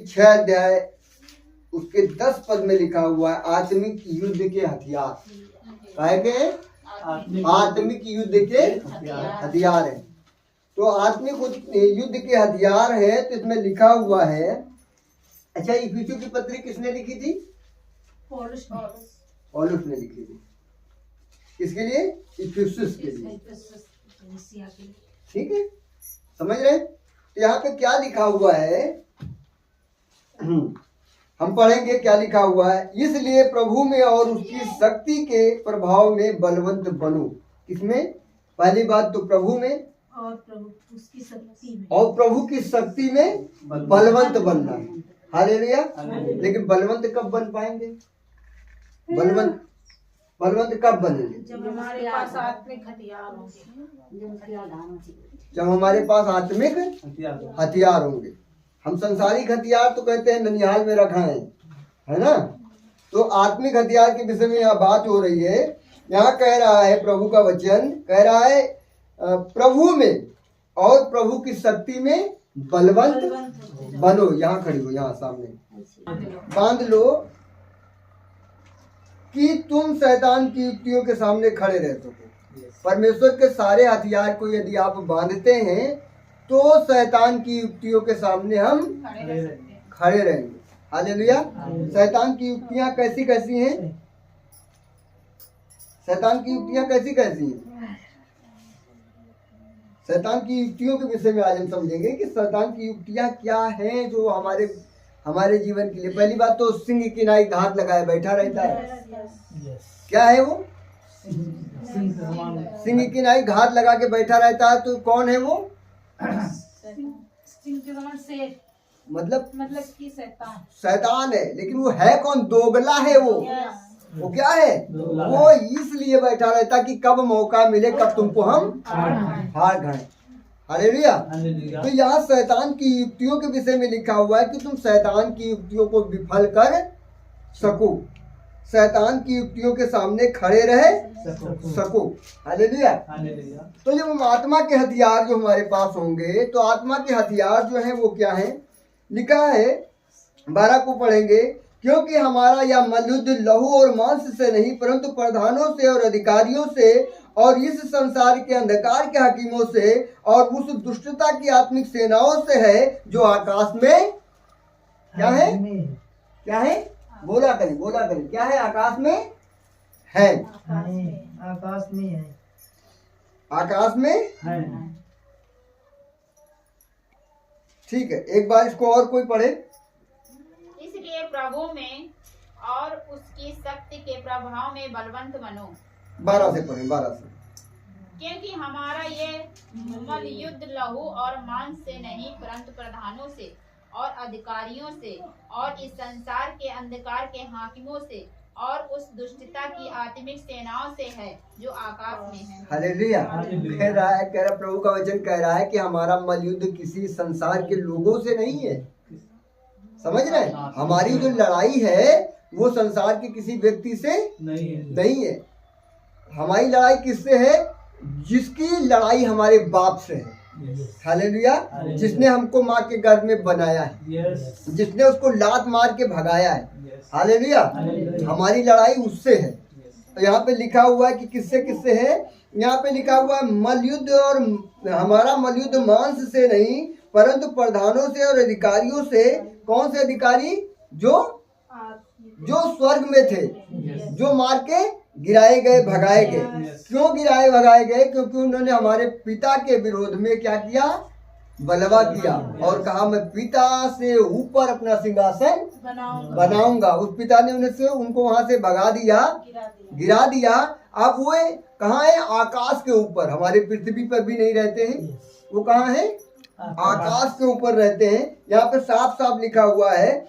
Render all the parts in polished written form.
6 अध्याय उसके 10 पद में लिखा हुआ है आत्मिक युद्ध के हथियार। काहे के? आत्मिक युद्ध के हथियार है। तो आत्मिक युद्ध के हथियार है, तो इसमें लिखा हुआ है। अच्छा, इफिसियों की पत्री किसने लिखी थी? पौलुस ने लिखी थी। किसके लिए? इफिसियस के लिए। ठीक है, समझ रहे? तो यहाँ पे क्या लिखा हुआ है हम पढ़ेंगे। क्या लिखा हुआ है? इसलिए प्रभु में और उसकी शक्ति के प्रभाव में बलवंत बनो। किसमें? पहली बात तो प्रभु में और प्रभु की शक्ति में बलवंत बनना है। हालेलुया। लेकिन बलवंत कब बन पाएंगे? बलवंत कब बनेंगे? जब हमारे पास आत्मिक हथियार होंगे। जब हमारे पास आत्मिक हथियार होंगे। हम संसारिक हथियार तो कहते हैं ननिहाल में रखा है ना। तो आत्मिक हथियार के विषय में यहाँ बात हो रही है। यहाँ कह रहा है, प्रभु का वचन कह रहा है, प्रभु में और प्रभु की शक्ति में बलवंत बनो। यहाँ खड़ी हो, यहाँ सामने बांध लो कि तुम शैतान की युक्तियों के सामने खड़े रह सको। परमेश्वर के सारे हथियार को यदि आप बांधते हैं तो शैतान की युक्तियों के सामने हम खड़े रहेंगे। हालेलुया। शैतान की युक्तियां कैसी कैसी हैं? शैतान की युक्तियां कैसी कैसी हैं? शैतान की युक्तियों के विषय में आज हम समझेंगे कि शैतान की युक्तियां क्या हैं जो हमारे जीवन के लिए। पहली बात तो सिंह की नाई घात लगाए बैठा रहता है। क्या है वो? सिंह की नाई घात लगा के बैठा रहता है। तो कौन है वो? मतलब कि शैतान है। लेकिन वो है कौन? दोगला है वो क्या है? वो इसलिए बैठा रहता कि कब मौका मिले, कब तुमको हम हार गए। हालेलुया। तो यहाँ शैतान की युक्तियों के विषय में लिखा हुआ है कि तुम शैतान की युक्तियों को विफल कर सको, शैतान की युक्तियों के सामने खड़े रह सको। हालेलुया। तो जब हम आत्मा के हथियार जो हमारे पास होंगे, तो आत्मा के हथियार जो हैं वो क्या हैं? लिखा है 12 को पढ़ेंगे। क्योंकि हमारा यह मल्लयुद्ध लहू और मांस से नहीं परंतु प्रधानों से और अधिकारियों से और इस संसार के अंधकार के हकीमों से और उस दुष्टता की आत्मिक सेनाओं से है जो आकाश में क्या है? क्या है? बोला करें क्या है? आकाश में है। आकाश में है। ठीक है, एक बार इसको और कोई पढ़े। इसलिए प्रभु में और उसकी शक्ति के प्रभाव में बलवंत बनो। 12 से पढ़े, 12 से। क्योंकि हमारा ये मल्लयुद्ध लहू और मांस से नहीं परंतु प्रधानों से और अधिकारियों से और इस संसार के अंधकार के हाकिमों से और उस दुष्टता की आत्मिक सेनाओं से है जो आकाश में है। हालेलुया। कह रहा प्रभु का वचन कह रहा है कि हमारा मल्लयुद्ध किसी संसार के लोगों से नहीं है। समझ रहे हैं? हमारी जो लड़ाई है वो संसार के किसी व्यक्ति से नहीं है। हमारी लड़ाई किससे है? जिसकी लड़ाई हमारे बाप से है। हालेलुया। जिसने हमको माँ के गर्भ में बनाया है, जिसने उसको लात मार के भगाया है। हालेलुया। हमारी लड़ाई उससे है। तो यहाँ पे लिखा हुआ है कि किससे है? यहाँ पे लिखा हुआ है मल्लयुद्ध, और हमारा मल्लयुद्ध मांस से नहीं परंतु प्रधानों से और अधिकारियों से। कौन से अधिकारी? जो स्वर्ग में थे, जो मार के गिराए गए, भगाए गए। क्यों गिराए भगाए गए? क्योंकि उन्होंने हमारे पिता के विरोध में क्या किया? बलवा किया और कहा मैं पिता से ऊपर अपना सिंहासन बनाऊंगा। उस पिता ने उनको वहां से भगा दिया, गिरा दिया। अब वो कहाँ है? आकाश के ऊपर। हमारे पृथ्वी पर भी नहीं रहते हैं, वो कहाँ है? आकाश के ऊपर रहते हैं। यहाँ पे साफ साफ लिखा हुआ है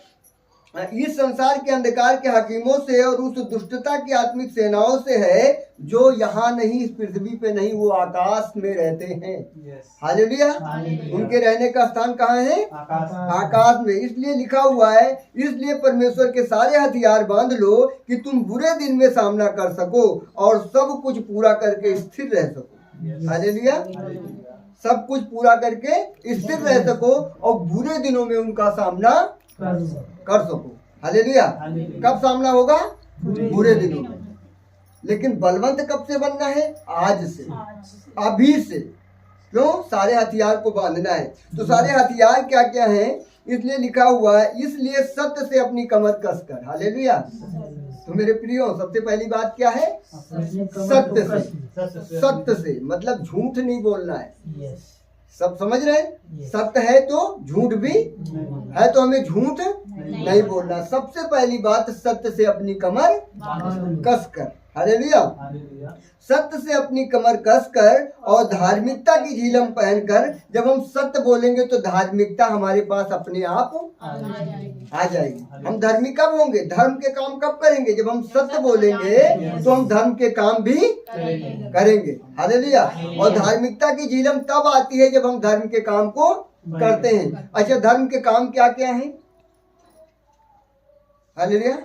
इस संसार के अंधकार के हकीमों से और उस दुष्टता की आत्मिक सेनाओं से है जो यहाँ नहीं, इस पृथ्वी पे नहीं, वो आकाश में रहते हैं। हालेलुया। उनके रहने का स्थान कहाँ है? आकाश में। इसलिए लिखा हुआ है, इसलिए परमेश्वर के सारे हथियार बांध लो कि तुम बुरे दिन में सामना कर सको और सब कुछ पूरा करके स्थिर रह सको। हालेलुया। सब कुछ पूरा करके स्थिर रह सको और बुरे दिनों में उनका सामना कर सको। हालेलुया। कब सामना होगा? बुरे दिनों में। लेकिन बलवंत कब से बनना है? आज से, अभी से। क्यों? सारे हथियार को बांधना है। तो सारे हथियार क्या क्या हैं? इसलिए लिखा हुआ है, इसलिए सत्य से अपनी कमर कसकर। हालेलुया। तो मेरे प्रियो, सबसे पहली बात क्या है? सत्य से। सत्य से मतलब झूठ नहीं बोलना है। सब समझ रहे हैं? सत्य है तो झूठ भी है, तो हमें झूठ नहीं बोलना। सबसे पहली बात, सत्य से अपनी कमर कसकर। हालेलुया। सत्य से अपनी कमर कसकर और धार्मिकता की झिलम पहनकर। जब हम सत्य बोलेंगे तो धार्मिकता हमारे पास अपने आप आ जाएगी। हम धर्मी कब होंगे? धर्म के काम कब करेंगे? जब हम सत्य बोलेंगे तो हम धर्म के काम भी करेंगे। हालेलुया। और धार्मिकता की झिलम तब आती है जब हम धर्म के काम को करते हैं। अच्छा, धर्म के काम क्या क्या हैं? हालेलुया।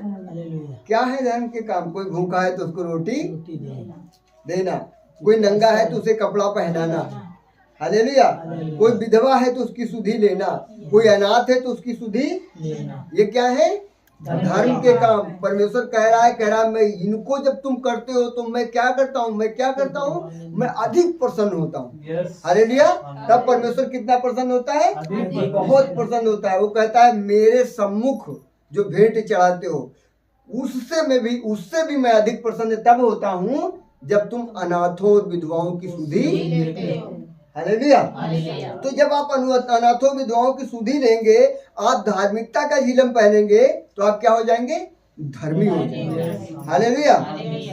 क्या है धर्म के काम? कोई भूखा है तो उसको रोटी देना, कोई नंगा है तो उसे कपड़ा पहनाना। हालेलुया। कोई विधवा है तो उसकी सुधि लेना, कोई अनाथ है तो उसकी सुधि लेना। ये क्या है? धर्म के काम। परमेश्वर कह रहा है मैं इनको जब तुम करते हो तो मैं क्या करता हूँ? मैं अधिक प्रसन्न होता हूँ। हालेलुया। तब परमेश्वर कितना प्रसन्न होता है? बहुत प्रसन्न होता है। वो कहता है मेरे सम्मुख जो भेंट चढ़ाते हो उससे भी मैं अधिक प्रसन्न तब होता हूँ जब तुम अनाथों और विधवाओं की सुधि लेते हो। हालेलुया। तो जब आप अनाथों विधवाओं की सुधि लेंगे, आप धार्मिकता का झिलम पहनेंगे तो आप क्या हो जाएंगे? धर्मी हो जाएंगे। हालेलुया।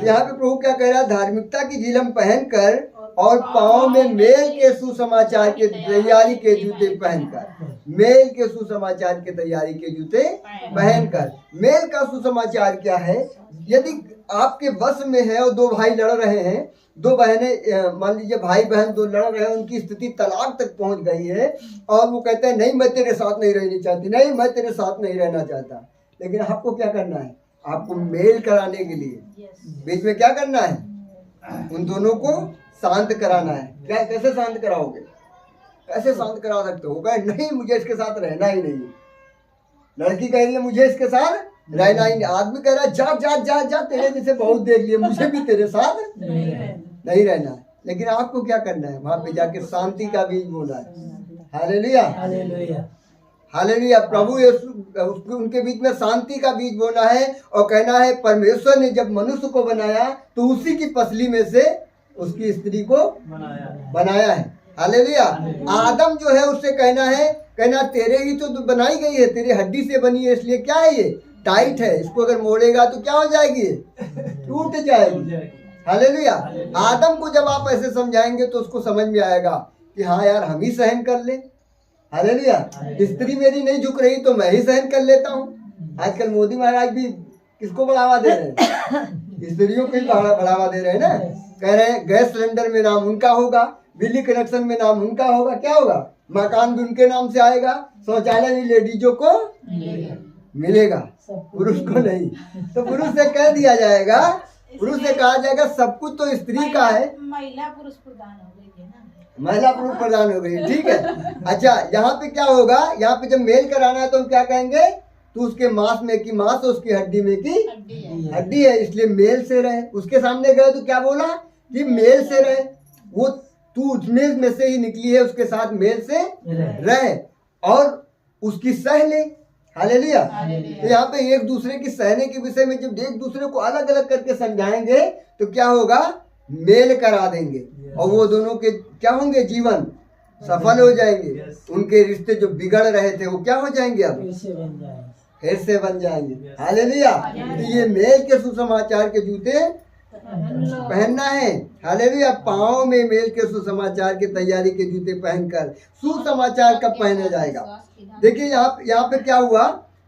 यहाँ पे प्रभु क्या कह रहा है? धार्मिकता की झिलम पहनकर और पाँव में मेल के सुसमाचार के तैयारी के जूते पहनकर। मेल के सुसमाचार के तैयारी के जूते पहनकर। मेल का सुसमाचार क्या है? यदि आपके वश में है और दो भाई लड़ रहे हैं, दो बहनें, मान लीजिए भाई बहन दो लड़ रहे हैं, उनकी स्थिति तलाक तक पहुंच गई है और वो कहते हैं नहीं मैं तेरे साथ नहीं रहनी चाहती, नहीं मैं तेरे साथ नहीं रहना चाहता। लेकिन आपको क्या करना है? आपको मेल कराने के लिए बीच में क्या करना है? उन दोनों को शांत कराना है। क्या? कैसे शांत कराओगे? कैसे शांत करा सकते हो? कहे नहीं मुझे इसके साथ रहना ही नहीं। लड़की कह रही है मुझे इसके साथ रहना ही नहीं। आदमी कह रहा है जा जा जा जा, तेरे जैसे बहुत देख लिए, मुझे भी तेरे साथ नहीं रहना। लेकिन आपको क्या करना है? वहां पे जाके शांति का बीज बोला है। हालेलुया। हालेलुया। प्रभु यीशु उनके बीच में शांति का बीज बोना है और कहना है परमेश्वर ने जब मनुष्य को बनाया तो उसी की पसली में से उसकी स्त्री को बनाया है। हालेलुया। आदम जो है उससे कहना तेरे ही तो बनाई गई है, तेरे हड्डी से बनी है, इसलिए क्या है ये टाइट है, इसको अगर मोड़ेगा तो क्या हो जाएगी? टूट जाएगी। हालेलुया। आदम को जब आप ऐसे समझाएंगे तो उसको समझ में आएगा कि हाँ यार हम ही सहन कर ले। हालेलुया। स्त्री मेरी नहीं झुक रही तो मैं ही सहन कर लेता हूँ। आजकल मोदी महाराज भी किसको बढ़ावा दे रहे हैं? स्त्रियों को ही बढ़ावा दे रहे हैं ना। कह रहे हैं गैस सिलेंडर में नाम उनका होगा, बिजली कनेक्शन में नाम उनका होगा, क्या होगा? मकान भी उनके नाम से आएगा, शौचालय भी लेडीजों को मिलेगा, पुरुष को नहीं। तो पुरुष से कह दिया जाएगा, पुरुष से कहा जाएगा सब कुछ तो स्त्री का है। महिला पुरुष प्रधान हो गई है ना। महिला पुरुष प्रधान हो गई, ठीक है। अच्छा, यहाँ पे क्या होगा? यहाँ पे जब मेल कराना है तो हम क्या कहेंगे? तू उसके मांस में की मांस, उसकी हड्डी में की हड्डी है, इसलिए मेल से रहे। उसके सामने गए तो क्या बोला कि मेल से रहे। वो तू उसमें में से ही निकली है, उसके साथ मेल से रहे और उसकी सह ले। हालेलुया। तो यहाँ पे एक दूसरे की सहने के विषय में जब एक दूसरे को अलग अलग करके समझाएंगे तो क्या होगा? मेल करा देंगे और वो दोनों के क्या होंगे? जीवन सफल हो जाएंगे। उनके रिश्ते जो बिगड़ रहे थे वो क्या हो जाएंगे? अब फिर से बन जाएंगे। हालेलुया। तो ये मेल के सुसमाचार के जूते पहनना है। हालेलुया। पाँव में मेल के सुसमाचार के तैयारी के जूते पहनकर। सुसमाचार कब पहना जाएगा? देखिए यहाँ पे क्या हुआ?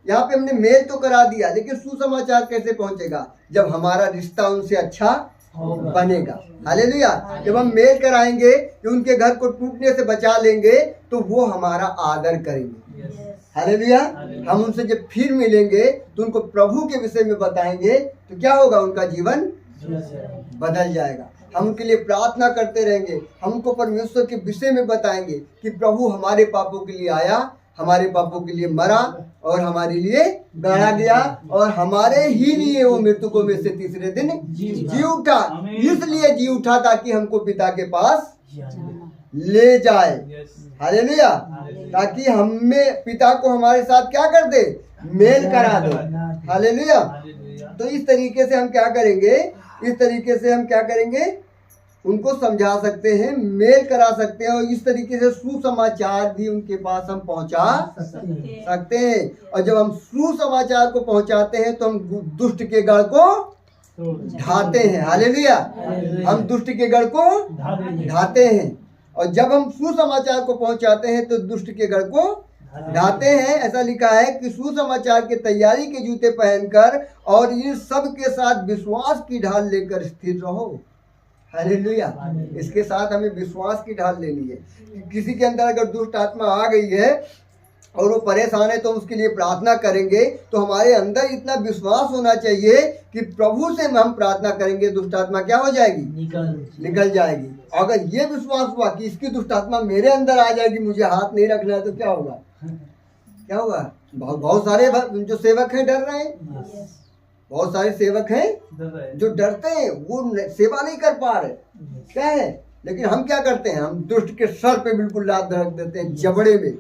यहाँ पे हमने मेल तो करा दिया, लेकिन सुसमाचार कैसे पहुंचेगा? जब हमारा रिश्ता उनसे अच्छा बनेगा। हालेलुया। जब हम मेल कराएंगे कि उनके घर को टूटने से बचा लेंगे तो वो हमारा आदर करेंगे। हालेलुया। हम उनसे जब फिर मिलेंगे तो उनको प्रभु के विषय में बताएंगे तो क्या होगा? उनका जीवन बदल जाएगा। हम उनके लिए प्रार्थना करते रहेंगे, हम उनको परमेश्वर के विषय में बताएंगे कि प्रभु हमारे पापों के लिए आया, हमारे पापों के लिए मरा और हमारे लिए गाड़ा गया और हमारे ही लिए वो मृतकों में से तीसरे दिन जी उठा। इसलिए जी उठा ताकि हमको पिता के पास ले जाए। हालेलुया। ताकि हमें पिता को हमारे साथ क्या कर दे, मेल करा दे। हालेलुया। तो इस तरीके से हम क्या करेंगे, इस तरीके से हम क्या करेंगे, उनको समझा सकते हैं, मेल करा सकते हैं और इस तरीके से सुसमाचार भी उनके पास हम पहुंचा सकते हैं। और जब हम सुसमाचार को पहुंचाते हैं तो हम दुष्ट के गढ़ को ढाते हैं। हालेलुया। हम दुष्ट के गढ़ को ढाते हैं और जब हम सुसमाचार को पहुंचाते हैं तो दुष्ट के गढ़ को ढाते हैं। ऐसा लिखा है कि सुसमाचार के तैयारी के जूते पहनकर और इन सब के साथ विश्वास की ढाल लेकर स्थिर रहो। हालेलुया। इसके साथ हमें विश्वास की ढाल लेनी है। किसी के अंदर अगर दुष्ट आत्मा आ गई है और वो परेशान है तो उसके लिए प्रार्थना करेंगे तो हमारे अंदर इतना विश्वास होना चाहिए कि प्रभु से हम प्रार्थना करेंगे, दुष्ट आत्मा क्या हो जाएगी, निकल जाएगी। अगर ये विश्वास हुआ कि इसकी दुष्ट आत्मा मेरे अंदर आ जाएगी, मुझे हाथ नहीं रखना है, तो क्या होगा, क्या होगा। बहुत सारे जो सेवक हैं डर रहे हैं, बहुत सारे सेवक हैं जो डरते हैं, वो सेवा नहीं कर पा रहे, क्या है। लेकिन हम क्या करते हैं, हम दुष्ट के सर पे बिल्कुल लात रख देते हैं, जबड़े में।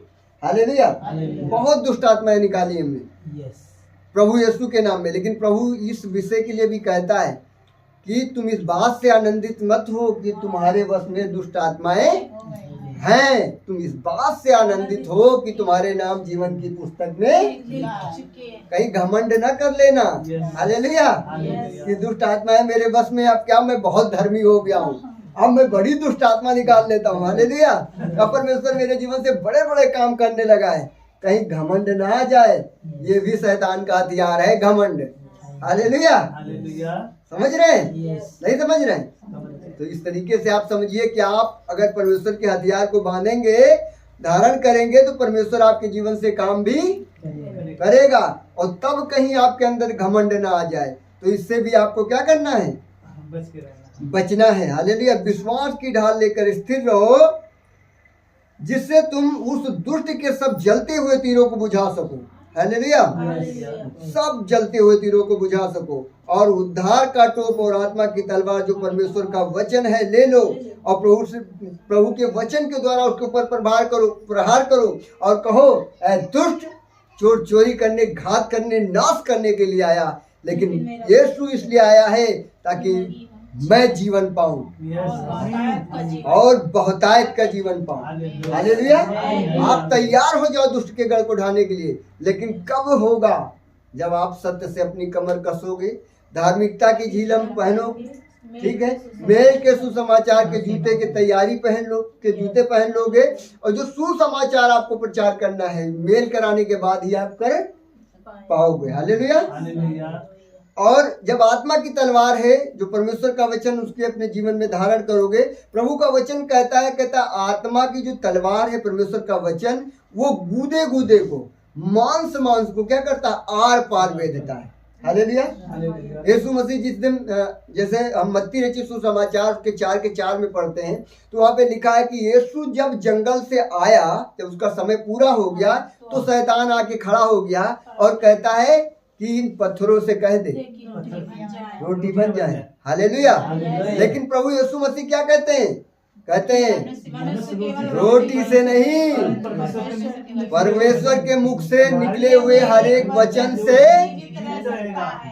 हालेलुया। बहुत दुष्ट आत्माएं निकाली हमने प्रभु यीशु के नाम में। लेकिन प्रभु इस विषय के लिए भी कहता है कि तुम इस बात से आनंदित मत हो कि तुम्हारे वश में दुष्ट आत्माएं हैं, तुम इस बात से आनंदित हो कि तुम्हारे नाम जीवन की पुस्तक में, कहीं घमंड न कर लेना। हालेलुया। कि दुष्ट आत्माएं मेरे वश में, अब क्या मैं बहुत धर्मी हो गया हूँ, अब मैं बड़ी दुष्ट आत्मा निकाल लेता हूँ। हालेलुया। अब परमेश्वर मेरे जीवन से बड़े बड़े काम करने लगा है, कहीं घमंड ना आ जाए। ये भी शैतान का हथियार है, घमंड। हालेलुया। समझ रहे हैं, नहीं समझ रहे हैं? तो इस तरीके से आप समझिए कि आप अगर परमेश्वर के हथियार को बांधेंगे, धारण करेंगे, तो परमेश्वर आपके जीवन से काम भी करेगा और तब कहीं आपके अंदर घमंड ना आ जाए। तो इससे भी आपको क्या करना है, बचना है। हालेलुया। विश्वास की ढाल लेकर स्थिर रहो जिससे तुम उस दुष्ट के सब जलते हुए तीरों को बुझा सको। हालेलुया। सब जलते हुए तीरों को बुझा सको और उद्धार का टोप और आत्मा की तलवार जो परमेश्वर का वचन है ले लो और प्रभु के वचन के द्वारा उसके ऊपर प्रहार करो और कहो, ऐ दुष्ट, चोर चोरी करने, घात करने, नाश करने के लिए आया, लेकिन यीशु इसलिए आया है ताकि मैं जीवन पाऊं और बहुतायत का जीवन पाऊं। हालेलुया। आप तैयार हो जाओ दुष्ट के गढ़ को ढाने के लिए, लेकिन कब होगा, जब आप सत्य से अपनी कमर कसोगे, धार्मिकता की झीलम पहनो, ठीक है, मेल के सुसमाचार के जूते के तैयारी जूते पहन लोगे और जो सुसमाचार आपको प्रचार करना है, मेल कराने के बाद ही आप कर पाओगे। हालेलुया। और जब आत्मा की तलवार है जो परमेश्वर का वचन, उसके अपने जीवन में धारण करोगे। प्रभु का वचन कहता है आत्मा की जो तलवार है परमेश्वर का वचन, वो गूदे गूदे को, मांस को क्या करता है, आर पार भेज देता है। हालेलुया। यीशु मसीह जिस दिन, जैसे हम मत्ती रचित सुसमाचार के 4 में पढ़ते हैं, तो वहाँ पे लिखा है कि यीशु जब जंगल से आया, जब उसका समय पूरा हो गया, तो शैतान आके खड़ा हो गया और कहता है कि इन पत्थरों से कह दे रोटी बन जाए। हालेलुया। लेकिन प्रभु यीशु मसीह क्या कहते हैं रोटी से नहीं, परमेश्वर के मुख से निकले हुए हर एक वचन से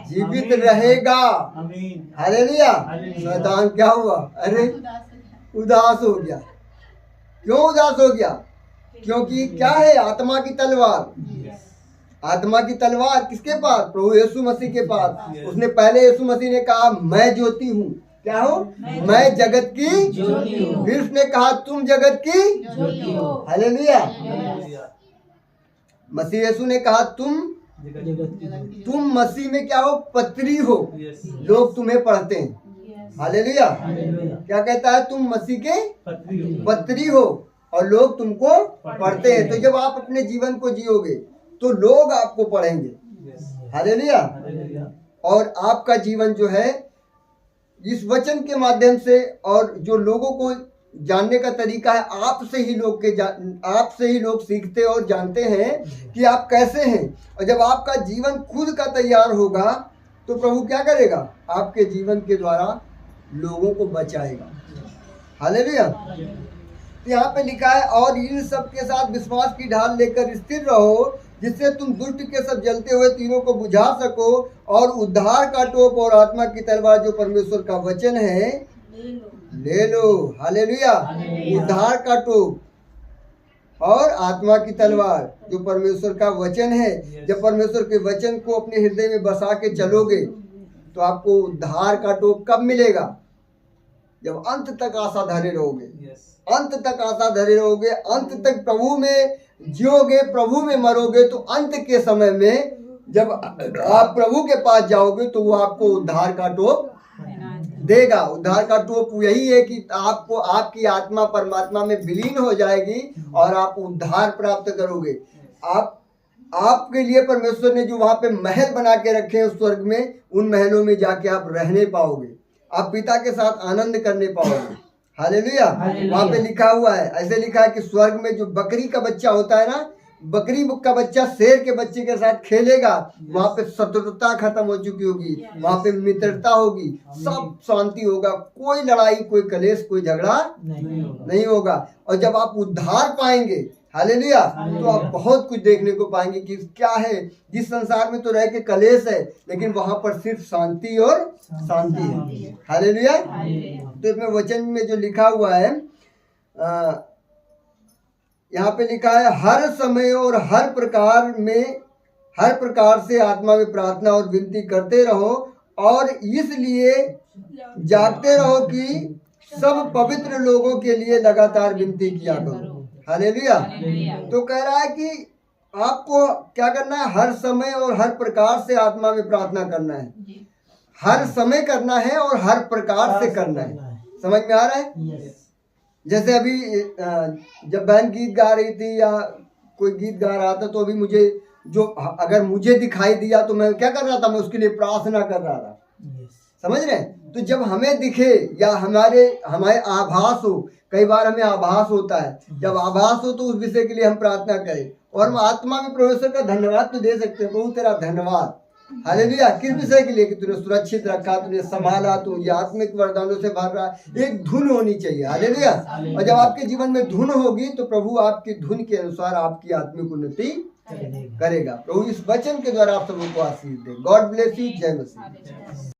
जीवित रहेगा। हालेलुया। शैतान क्या हुआ, अरे उदास हो गया। क्यों उदास हो गया? क्योंकि क्या है, आत्मा की तलवार। आत्मा की तलवार किसके पास? प्रभु यीशु मसीह के पास। उसने पहले यीशु मसीह ने कहा मैं ज्योति हूँ, क्या हो, मैं जगत की ज्योति हूँ। फिर उसने कहा तुम जगत की ज्योति हो। हालेलुया। मसीह यीशु ने कहा तुम मसीह में क्या हो, पत्री हो, लोग तुम्हें पढ़ते हैं। हालेलुया। क्या कहता है, तुम मसीह के पत्री हो और लोग तुमको पढ़ते हैं। तो जब आप अपने जीवन को जियोगे तो लोग आपको पढ़ेंगे। हालेलुया। और आपका जीवन जो है इस वचन के माध्यम से, और जो लोगों को जानने का तरीका है आपसे ही लोग सीखते और जानते हैं कि आप कैसे हैं। और जब आपका जीवन खुद का तैयार होगा तो प्रभु क्या करेगा, आपके जीवन के द्वारा लोगों को बचाएगा। हालेलुया। यहाँ पे लिखा है और इन सब के साथ विश्वास की ढाल लेकर स्थिर रहो, जिससे तुम दुष्ट के सब जलते हुए तीरों को बुझा सको, और उद्धार का टोप और आत्मा की तलवार जो परमेश्वर का वचन है ले लो। हालेलुया। उद्धार का टोप और आत्मा की तलवार जो परमेश्वर का वचन है। जब परमेश्वर के वचन को अपने हृदय में बसा के चलोगे तो आपको उद्धार का टोप कब मिलेगा, जब अंत तक आशा धरे रहोगे। अंत तक आशा धरे रहोगे, अंत तक प्रभु में जियोगे, प्रभु में मरोगे, तो अंत के समय में जब आप प्रभु के पास जाओगे तो वो आपको उद्धार का टोप देगा। उद्धार का टोप यही है कि आपको आपकी आत्मा परमात्मा में विलीन हो जाएगी और आप उद्धार प्राप्त करोगे। आपके लिए परमेश्वर ने जो वहां पे महल बना के रखे हैं उस स्वर्ग में, उन महलों में जाके आप रहने पाओगे, आप पिता के साथ आनंद करने पाओगे। हालेलुया। वहां पे लिखा हुआ है, ऐसे लिखा है कि स्वर्ग में जो बकरी का बच्चा होता है ना, बकरी का बच्चा शेर के बच्चे के साथ खेलेगा, वहां पे शत्रुता खत्म हो चुकी होगी, वहां पे मित्रता होगी, सब शांति होगा, कोई लड़ाई, कोई कलेश, कोई झगड़ा नहीं होगा। और जब आप उद्धार पाएंगे, हालेलुया, तो आप बहुत कुछ देखने को पाएंगे कि क्या है। जिस संसार में तो रह के कलेश है, लेकिन वहां पर सिर्फ शांति और शांति है। हालेलुया। तो इसमें वचन में जो लिखा हुआ है, यहाँ पे लिखा है हर समय और हर प्रकार से आत्मा में प्रार्थना और विनती करते रहो, और इसलिए जागते रहो कि सब पवित्र लोगों के लिए लगातार विनती किया करो। हालेलुया। तो कह रहा है कि आपको क्या करना है, हर समय और हर प्रकार से आत्मा में प्रार्थना करना है। हर समय करना है और हर प्रकार से करना है। समझ में आ रहा है? जैसे अभी जब बहन गीत गा रही थी या कोई गीत गा रहा था, तो अभी मुझे जो अगर मुझे दिखाई दिया तो मैं क्या कर रहा था, मैं उसके लिए प्रार्थना कर रहा था। समझ रहे हैं? तो जब हमें दिखे या हमारे आभास हो, कई बार हमें आभास होता है, जब आभास हो तो उस विषय के लिए हम प्रार्थना करें और हम आत्मा में परमेश्वर का धन्यवाद तो दे सकते हैं। प्रभु तेरा धन्यवाद। हालेलुया। किस विषय के लिए? कि तूने सुरक्षित रखा, तूने संभाला, तू ये आत्मिक वरदानों से भर रहा। एक धुन होनी चाहिए। हालेलुया। और जब आपके जीवन में धुन होगी तो प्रभु आपकी धुन के अनुसार आपकी आत्मिक उन्नति करेगा। प्रभु इस वचन के द्वारा आप सबको आशीष दे। God bless you. जय मसीह।